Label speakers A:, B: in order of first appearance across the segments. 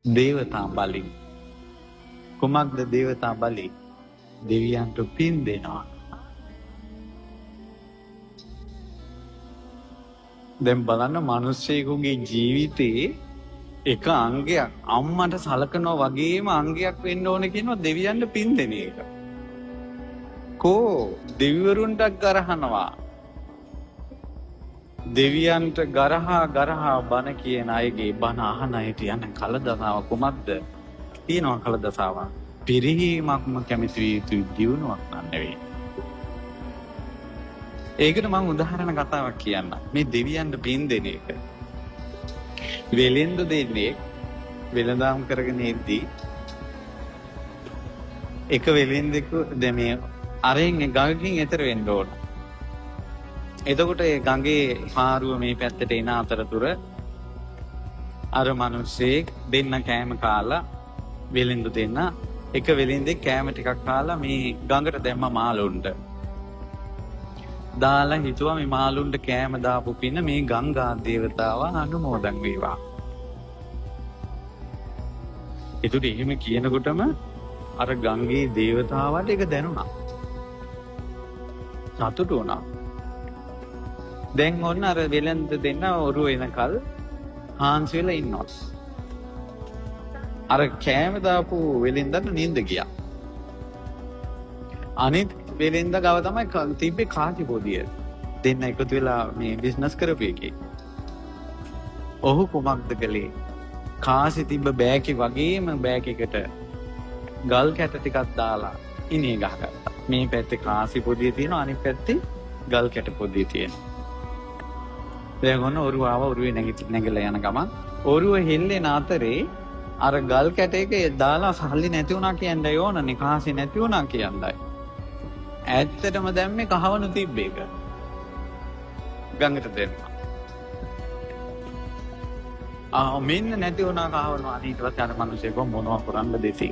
A: දේවතා බලි. කුමක්ද දේවතා බලි? දෙවියන්ට පින් දෙනවා. දැන් බලන්න මිනිස්සෙකුගේ ජීවිතේ එක අංගයක් අම්මට සලකනවා වගේම අංගයක් වෙන්න ඕන කියනවා දෙවියන්ට පින් දෙන එක. කෝ දෙවිවරුන්ට ගරහනවා. දෙවියන්ට ගරහා බණ කියන අයගේ බණ අහන අයට යන කලදසාව කුමක්ද? තියෙනවා කලදසාව. පිරිහීමක්ම කැමති විය යුතු දියුණුවක් නෙවෙයි. ඒකට මම උදාහරණ කතාවක් කියන්න. මේ දෙවියන්ට පින් දෙන එක. වෙලෙන්ද දෙන්නේ වෙලඳාම් කරගෙන ඉද්දී එක වෙලෙන්දෙකු මේ අරෙන් ගඟකින් එතර වෙන්න ඕන. එතකොට ඒ ගඟේ පාරුව මේ පැත්තට එන අතරතුර අර මිනිස්සෙක් දෙන්න කෑම කාලා වෙලෙන්දු දෙන්න එක වෙලෙන්දෙක් කෑම ටිකක් කාලා මේ ගඟට දැම්ම මාළුන්ට. දාලා හිතුවා මේ මාළුන්ට කෑම දාපු පින මේ ගංගා දේවතාව අනුමෝදන් වේවා. ඒකට එහෙම කියනකොටම අර ගංගේ දේවතාවට ඒක දැනුණා. සතුටු වුණා. දැන් ඔන්න අර වෙලෙන්ද දෙන්න ඔරුව එනකල් හාන්සි වෙලා ඉන්නවා. අර කෑම දාපු වෙලෙන්දට නිින්ද ගියා. අනිත් වෙලෙන්ද ගාව තමයි තිබ්බේ කාටි පොදිය. දෙන්න එකතු වෙලා මේ බිස්නස් කරපු එකේ. ඔහු කුමක්ද කළේ? කාසි තිබ්බ බෑග් වගේම බෑග් එකට ගල් කැට ටිකක් දාලා ඉනේ ගහගත්තා. මේ පැත්තේ කාසි පොදිය තියෙනවා අනිත් පැත්තේ ගල් කැට පොදිය තියෙනවා. දැන් ඔන්න ඔරුව ආව ඔරුවේ නැගිටලා යන ගමන් ඔරුව හෙල්ලෙන අතරේ අර ගල් කැට එක දාලා සල්ලි නැති වුණා කියන්නයි ඕනනේ කාසි නැති වුණා කියන්නයි. ඇත්තටම දැම්මේ කහවණු තිබ්බේක. ගඟට දැම්මා. මෙන්න නැති වුණා කහවණු අනිත් ඊට පස්සේ අර මිනිස්සෙක් මොනවා කරන්න දෙති.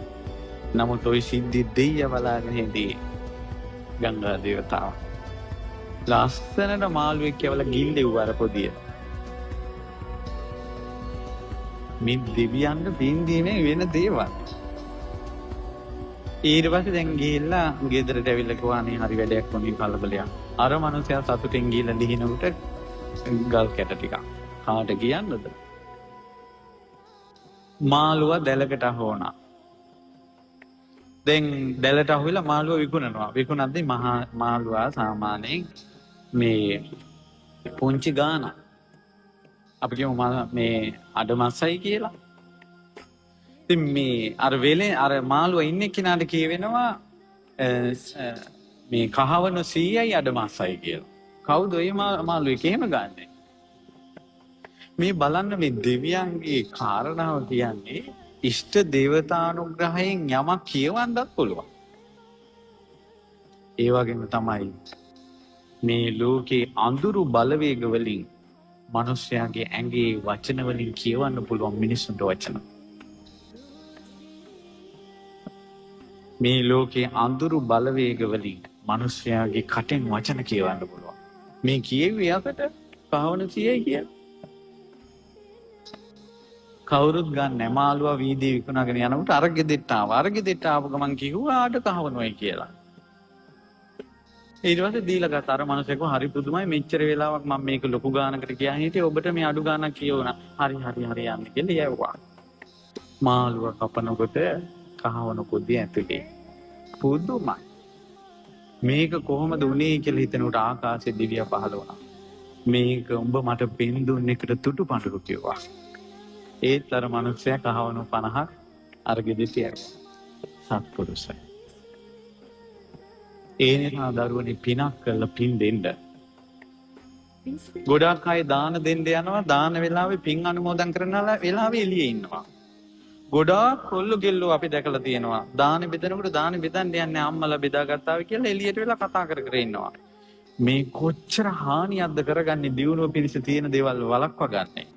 A: නමුත් ওই සිද්ධි දෙය බලාගෙන හිටියේ ගංගා දේවතාව. ලස්සනට මාළුවෙක් කියවලා ගිල්ලෙව්වා අර පොදිය. මේ දෙවියන්ට පින් දීමේ වෙන දේවල්. ඊට පස්සේ දැන් ගිහිල්ලා ගෙදරට ඇවිල්ලා කිව්වා නේ හරි වැඩයක් වුණේ කලබලයක්. අර මනුස්සයා සතුටින් ගිහිල්ලා ලිහිනකොට ගල් කැට ටිකක්. කාට කියන්නද? මාළුවා දැලකට අහුණා. දැන් දැලට අහුවිලා මාළුවා විකුණනවා. විකුණද්දී මහා මාළුවා සාමාන්‍යයෙන් මේ පුංචි ගාන අපි කියමු මේ අඩමස්සයි කියලා. ඉතින් මේ අර වෙලේ අර මාළුවා ඉන්නේ කෙනාට කියවෙනවා මේ කහවණු 100යි අඩමස්සයි කියලා. කවුද ඒ මාළුවෙක් එහෙම ගන්නෙ? මේ බලන්න මේ දෙවියන්ගේ කාරණාව කියන්නේ ඉෂ්ට දේවතානුග්‍රහයෙන් යමක් කියවන්නත් පුළුවන්. ඒ වගේම තමයි මේ ලෝකේ අඳුරු බලවේග වලින් මිනිස්යාගේ ඇඟේ වචන වලින් කියවන්න පුළුවන් මිනිසුන්ට වචන. මේ ලෝකේ අඳුරු බලවේග වලින් මිනිස්යාගේ කටෙන් වචන කියවන්න පුළුවන්. මේ කියෙව්වේ අපට කහවණු 100යි කියලා. කවුරුත් ගන්න මාළුවා වීදියේ විකුණාගෙන යනකොට අර ගෙදෙට්ට ආපු ගමන් කිව්වා ආඩ කහවණුයි කියලා. ඊට පස්සේ දීලා ගත්ත අර මිනිස්සෙක් හරි පුදුමයි මෙච්චර වෙලාවක් මම මේක ලොකු ගානකට ගියා හිටියේ ඔබට මේ අඩු ගානක් කියවුණා. හරි යන්නේ කියලා යවුවා. මාළුවා කපනකොට කහවණු පොදිය ඇතුලේ. පුදුමයි. මේක කොහොමද උනේ කියලා හිතනකොට ආකාශයේ දිව්‍ය පහළ වුණා. මේක උඹ මට පින් දුන්න එකට තුටු පඬුරු කිව්වා. ඒත් අර මිනිස්සයා කහවණු 50ක් අරගෙදි තියනවා. සත්පුරුෂය. ඒ නිසා දරුවනි පිනක් කරලා පින් දෙන්න. ගොඩාක් අය දාන දෙන්න යනවා දාන වෙලාවේ පින් අනුමෝදන් කරන වෙලාවේ එළියේ ඉන්නවා. ගොඩාක් කොල්ල ගෙල්ලෝ අපි දැකලා තියෙනවා. දාන බෙදනකොට දාන බෙදන්න යන්නේ අම්මලා බෙදාගත්තා කියලා එළියට වෙලා කතා කර ඉන්නවා. මේ කොච්චර හානියක්ද කරගන්නේ දියුණුව පිණිස තියෙන දේවල් වළක්වා ගන්නනේ.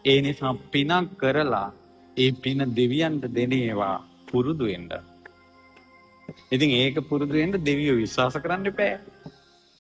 A: ඒ නිසා පිනක් කරලා ඒ පින දෙවියන්ට දෙනේවා පුරුදු වෙන්න. ඉතින් ඒක පුරුදු වෙන්න දෙවියෝ විශ්වාස කරන්න එපා.